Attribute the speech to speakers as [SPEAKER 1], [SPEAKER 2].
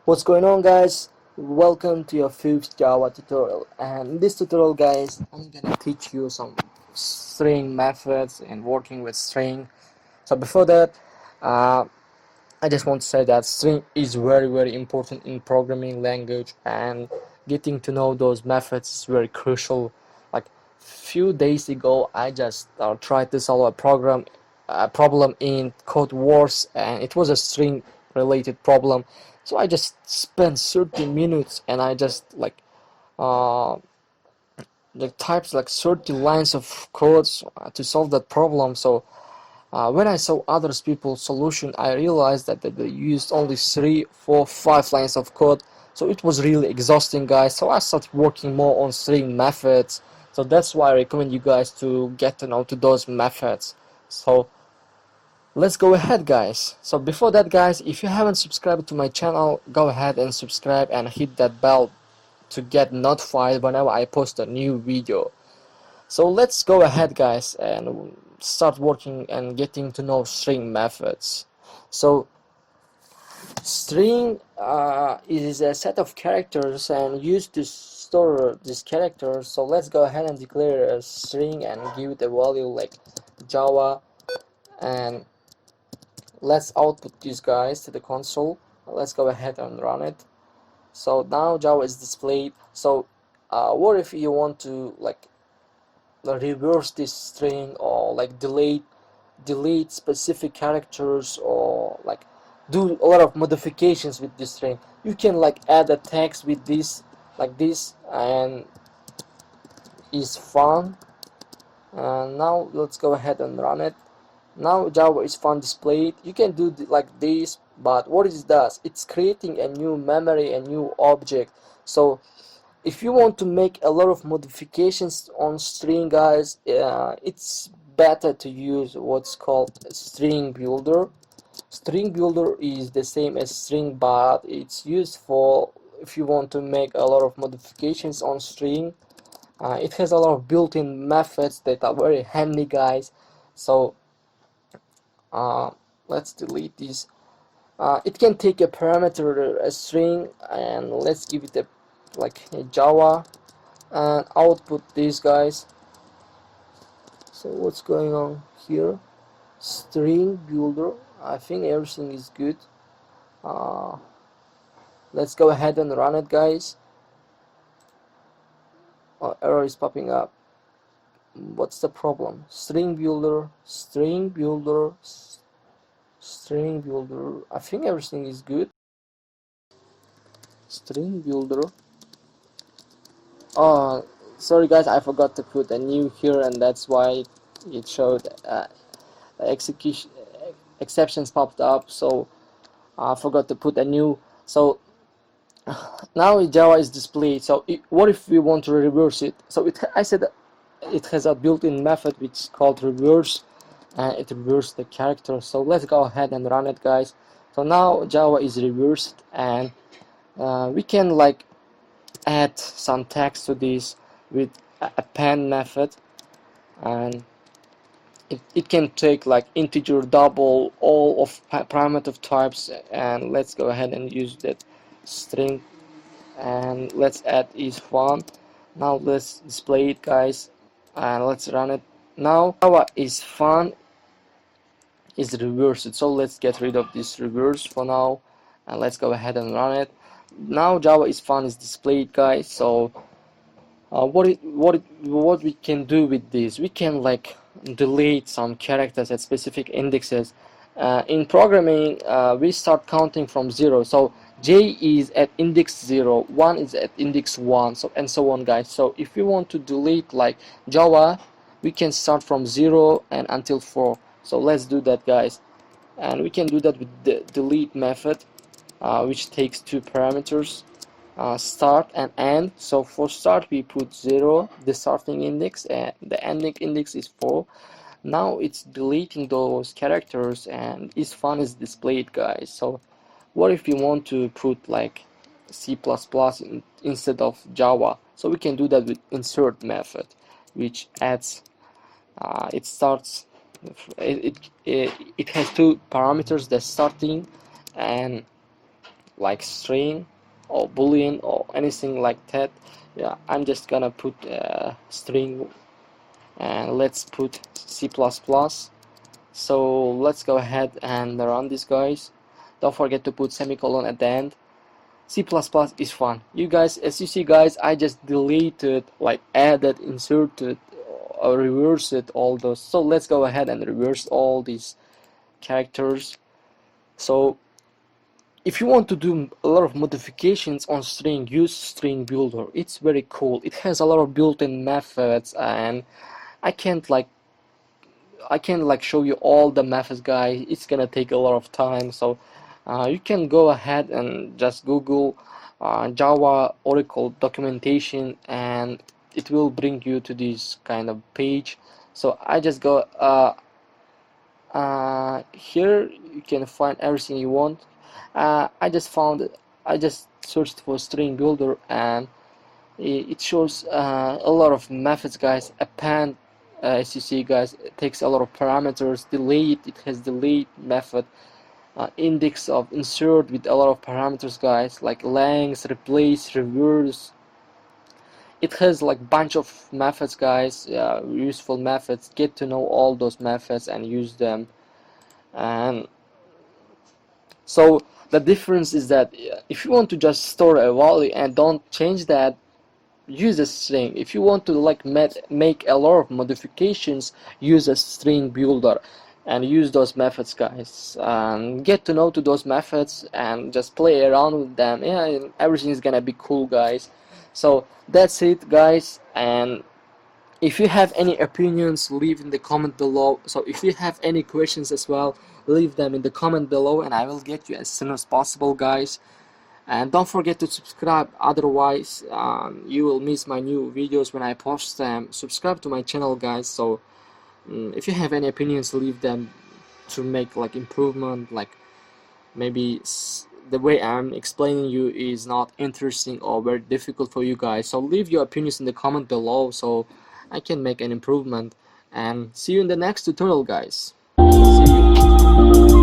[SPEAKER 1] What's going on, guys? Welcome to your fifth Java tutorial, and in this tutorial, guys, I'm gonna teach you some string methods and working with string. So before that, uh, I just want to say that string is very important in programming language, and getting to know those methods is very crucial. Like few days ago, I just tried to solve a problem in Code Wars, and it was a string related problem. So I just spent 30 minutes, and I just uh, types like 30 lines of codes to solve that problem. So when I saw others people's solution, I realized that they used only 3, 4, 5 lines of code. So it was really exhausting, guys. So I started working more on string methods. So that's why I recommend you guys to get to know to those methods. So let's go ahead, guys. So before that, guys, if you haven't subscribed to my channel, go ahead and subscribe and hit that bell to get notified whenever I post a new video. So let's go ahead, guys, and start working and getting to know string methods. So string is a set of characters and used to store these characters. So let's go ahead and declare a string and give it a value like Java, and let's output these guys to the console. Let's go ahead and run it. So now Java is displayed. So what if you want to reverse this string, or like delete specific characters, or like do a lot of modifications with this string? You can like add a text with this like this, and is fun. And now let's go ahead and run it. Now Java is fun displayed. You can do like this, but what it does, it's creating a new memory, a new object. So if you want to make a lot of modifications on string, guys, it's better to use what's called string builder. String builder is the same as string, but it's used for if you want to make a lot of modifications on string. It has a lot of built-in methods that are very handy, guys. So uh, let's delete this. It can take a parameter, a string, and let's give it a Java, and output these guys. So what's going on here? String builder. I think everything is good. uh, let's go ahead and run it, guys. Error is popping up. What's the problem? String builder, string builder, string builder. I think everything is good. String builder. Oh, sorry guys, I forgot to put a new here, and that's why it showed execution exceptions popped up. So I forgot to put a new. So now Java is displayed. So what if we want to reverse it? So I said it has a built-in method which is called reverse, and it reverses the character. So let's go ahead and run it, guys. So now Java is reversed, and we can like add some text to this with a append method, and it can take like integer, double, all of parameter types. And let's go ahead and use that string, and let's add is fun. Now let's display it, guys, and let's run it. Now Java is fun is reversed, so let's get rid of this reverse for now, and let's go ahead and run it. Now Java is fun is displayed, guys. So what we can do with this, we can like delete some characters at specific indexes. In programming, we start counting from 0. So J is at index 0, 1 is at index 1, so and so on, guys. So if we want to delete like Java, we can start from 0 and until 4. So let's do that, guys, and we can do that with the delete method, which takes two parameters, start and end. So for start we put 0, the starting index, and the ending index is 4. Now it's deleting those characters, and is fun is displayed, guys. So what if we want to put like C++ instead of Java? So we can do that with insert method, which adds it starts it has two parameters, the starting and like string or boolean or anything like that. Yeah, I'm just gonna put string, and let's put C++. So let's go ahead and run this, guys. Don't forget to put semicolon at the end. C++ is fun. You guys, as you see, guys, I just deleted, like added, inserted, or reversed all those. So let's go ahead and reverse all these characters. So if you want to do a lot of modifications on string, use String Builder. It's very cool. It has a lot of built-in methods, and I can't like show you all the methods, guys. It's gonna take a lot of time. So you can go ahead and just Google Java Oracle documentation, and it will bring you to this kind of page. So I just go here. You can find everything you want. I just searched for String Builder, and it shows a lot of methods, guys. Append, as you see, guys, it takes a lot of parameters. Delete, it has delete method. Index of insert with a lot of parameters, guys, like length, replace, reverse. It has like bunch of methods, guys, useful methods. Get to know all those methods and use them. And so the difference is that if you want to just store a value and don't change that, use a string. If you want to like make a lot of modifications, use a string builder and use those methods, guys, and get to know to those methods and just play around with them. Yeah, and everything is gonna be cool, guys. So that's it, guys. And if you have any opinions, leave in the comment below. So if you have any questions as well, leave them in the comment below, and I will get you as soon as possible, guys. And don't forget to subscribe, otherwise you will miss my new videos when I post them. Subscribe to my channel, guys. So if you have any opinions, leave them to make like improvement, like maybe the way I'm explaining you is not interesting or very difficult for you guys. So leave your opinions in the comment below so I can make an improvement. And see you in the next tutorial, guys. See you.